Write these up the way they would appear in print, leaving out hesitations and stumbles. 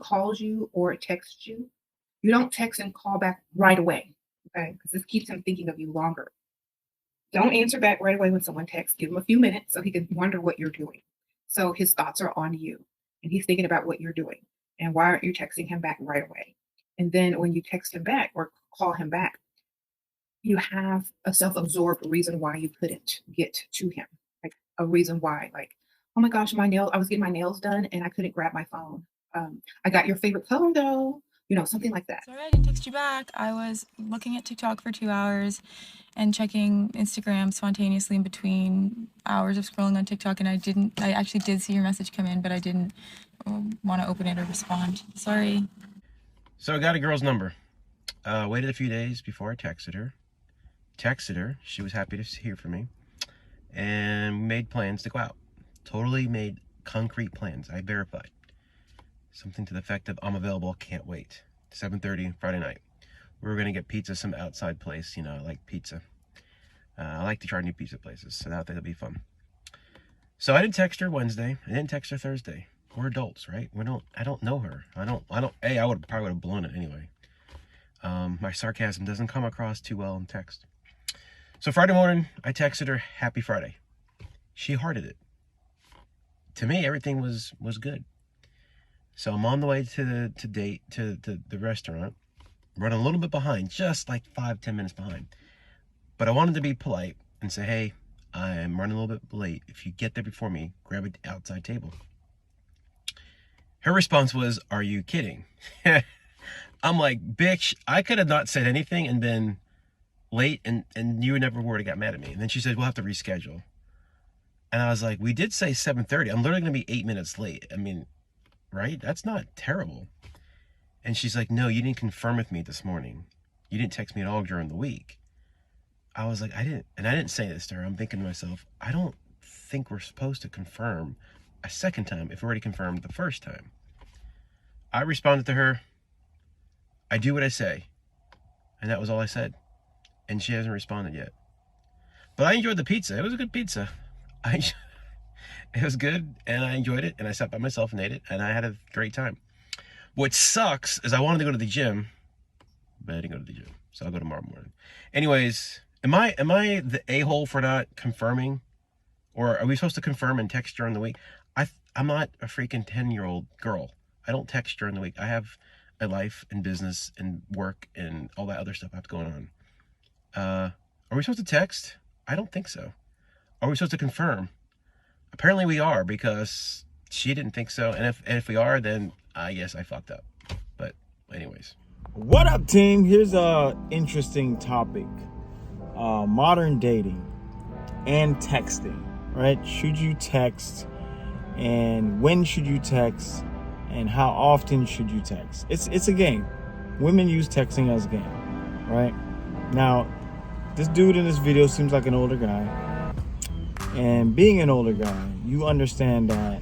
calls you or texts you, you don't text and call back right away, okay? Because this keeps him thinking of you longer. Don't answer back right away when someone texts. Give him a few minutes so he can wonder what you're doing. So his thoughts are on you and he's thinking about what you're doing. And why aren't you texting him back right away? And then when you text him back or call him back, you have a self-absorbed reason why you couldn't get to him. Like a reason why, like, oh my gosh, I was getting my nails done and I couldn't grab my phone. I got your favorite color though, something like that. Sorry I didn't text you back. I was looking at TikTok for 2 hours and checking Instagram spontaneously in between hours of scrolling on TikTok, and I actually did see your message come in, but I didn't want to open it or respond. Sorry. So I got a girl's number. Waited a few days before I texted her. She was happy to hear from me. And made plans to go out. Totally made concrete plans. I verified. Something to the effect of, I'm available, can't wait. 7:30 Friday night. We were going to get pizza, some outside place. I like pizza. I like to try new pizza places, so that'll be fun. So I didn't text her Wednesday. I didn't text her Thursday. We're adults, right? I don't know her. I probably would have blown it anyway. My sarcasm doesn't come across too well in text. So Friday morning, I texted her, happy Friday. She hearted it. To me, everything was good. So I'm on the way to the restaurant, running a little bit behind, just like 5-10 minutes behind. But I wanted to be polite and say, hey, I'm running a little bit late. If you get there before me, grab an outside table. Her response was, are you kidding? I'm like, bitch, I could have not said anything and been late and you never would have got mad at me. And then she said, we'll have to reschedule. And I was like, we did say 7:30. I'm literally going to be 8 minutes late. I mean, right? That's not terrible. And she's like, no, you didn't confirm with me this morning. You didn't text me at all during the week. I was like, I didn't say this to her. I'm thinking to myself, I don't think we're supposed to confirm a second time if we already confirmed the first time. I responded to her, I do what I say. And that was all I said. And she hasn't responded yet. But I enjoyed the pizza. It was a good pizza. It was good, and I enjoyed it, and I sat by myself and ate it, and I had a great time. What sucks is I wanted to go to the gym, but I didn't go to the gym, so I'll go tomorrow morning. Anyways, am I the a-hole for not confirming? Or are we supposed to confirm and text during the week? I'm not a freaking 10-year-old girl. I don't text during the week. I have a life and business and work and all that other stuff I have going on. Are we supposed to text? I don't think so. Are we supposed to confirm? Apparently we are, because she didn't think so. And if we are, then I guess I fucked up. But anyways. What up, team? Here's a interesting topic. Modern dating and texting, right? Should you text? And when should you text? And how often should you text? It's a game. Women use texting as a game, right? Now, this dude in this video seems like an older guy. And being an older guy, you understand that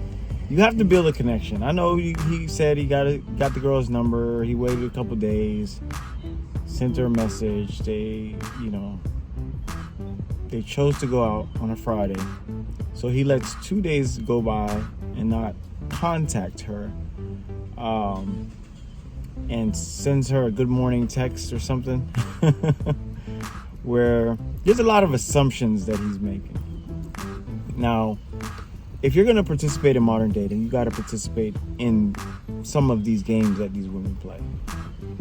you have to build a connection. I know he said he got the girl's number. He waited a couple days, sent her a message. They chose to go out on a Friday. So he lets 2 days go by and not contact her. And sends her a good morning text or something. Where there's a lot of assumptions that he's making. Now, if you're going to participate in modern dating, you got to participate in some of these games that these women play.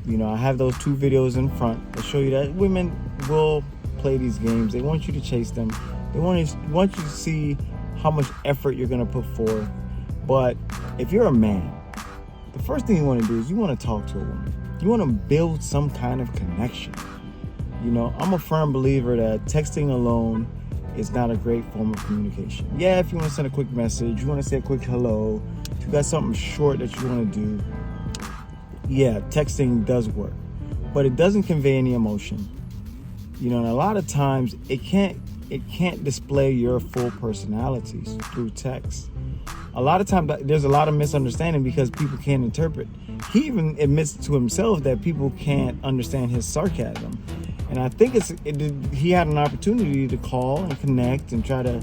I have those 2 videos in front that show you that women will play these games. They want you to chase them. They want you to see how much effort you're going to put forth. But if you're a man, the first thing you want to do is you want to talk to a woman. You want to build some kind of connection. I'm a firm believer that texting alone is not a great form of communication. Yeah, if you want to send a quick message, you want to say a quick hello, if you got something short that you want to do, yeah, texting does work. But it doesn't convey any emotion. And a lot of times it can't display your full personalities through text. A lot of times there's a lot of misunderstanding because people can't interpret. He even admits to himself that people can't understand his sarcasm. And I think he had an opportunity to call and connect and try to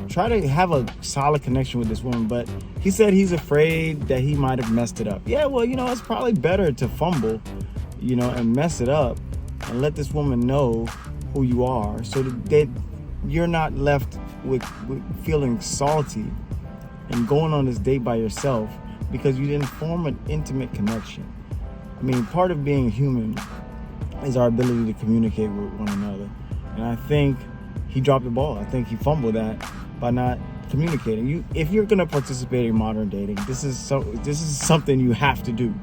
try to have a solid connection with this woman. But he said he's afraid that he might have messed it up. Yeah, well, it's probably better to fumble, and mess it up and let this woman know who you are, so that you're not left with feeling salty and going on this date by yourself because you didn't form an intimate connection. I mean, part of being human is our ability to communicate with one another. And I think he dropped the ball. I think he fumbled that by not communicating. If you're going to participate in modern dating, this is something you have to do.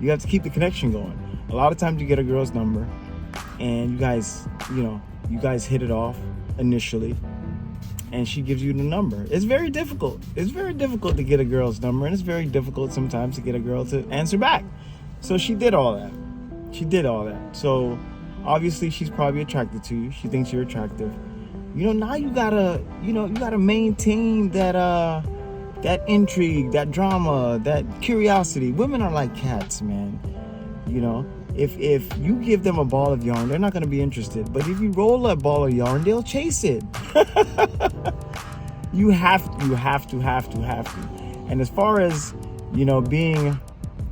You have to keep the connection going. A lot of times you get a girl's number and you guys hit it off initially and she gives you the number. It's very difficult. It's very difficult to get a girl's number, and it's very difficult sometimes to get a girl to answer back. So she did all that. So obviously she's probably attracted to you. She thinks you're attractive. Now you gotta maintain that intrigue, that drama, that curiosity. Women are like cats, man. If you give them a ball of yarn, they're not gonna be interested. But if you roll a ball of yarn, they'll chase it. You have to. And as far as, being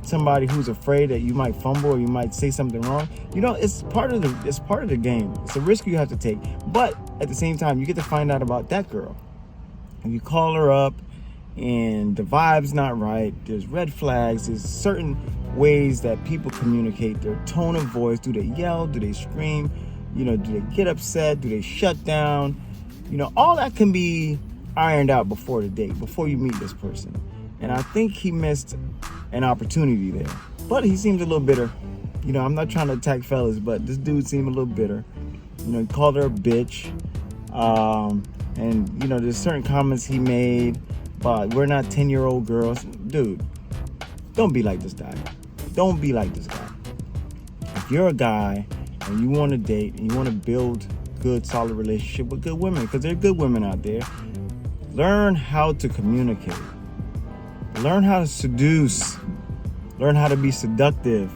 somebody who's afraid that you might fumble or you might say something wrong, it's part of the game. It's a risk you have to take. But at the same time, you get to find out about that girl. If you call her up and the vibe's not right, there's red flags, there's certain ways that people communicate, their tone of voice. Do they yell? Do they scream? Do they get upset? Do they shut down? All that can be ironed out before the date, before you meet this person. And I think he missed an opportunity there. But he seems a little bitter. I'm not trying to attack fellas, but this dude seemed a little bitter. He called her a bitch. And there's certain comments he made, but we're not 10-year-old girls. Dude, don't be like this guy. Don't be like this guy. If you're a guy and you want to date and you want to build good, solid relationship with good women, because there are good women out there, learn how to communicate. Learn how to seduce. Learn how to be seductive.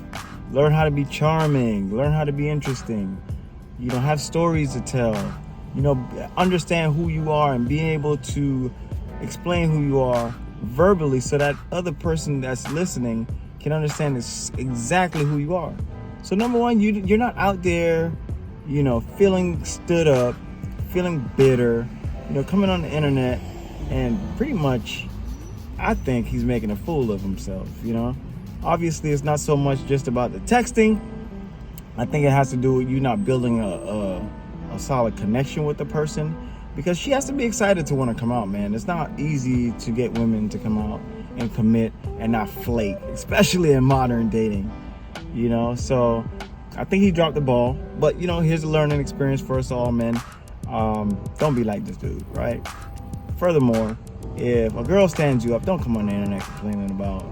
Learn how to be charming. Learn how to be interesting. Have stories to tell. Understand who you are and being able to explain who you are verbally so that other person that's listening can understand exactly who you are. So number one, you're not out there, feeling stood up, feeling bitter, coming on the internet and pretty much, I think he's making a fool of himself, Obviously, it's not so much just about the texting. I think it has to do with you not building a solid connection with the person, because she has to be excited to want to come out, man. It's not easy to get women to come out and commit and not flake, especially in modern dating, So I think he dropped the ball, but here's a learning experience for us all, man. Don't be like this dude, right? Furthermore, if a girl stands you up, don't come on the internet complaining about,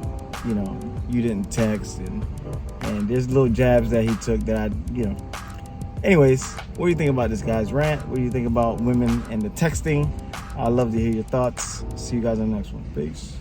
you didn't text and there's little jabs that he took that Anyways, what do you think about this guy's rant? What do you think about women and the texting? I'd love to hear your thoughts. See you guys on the next one. Peace.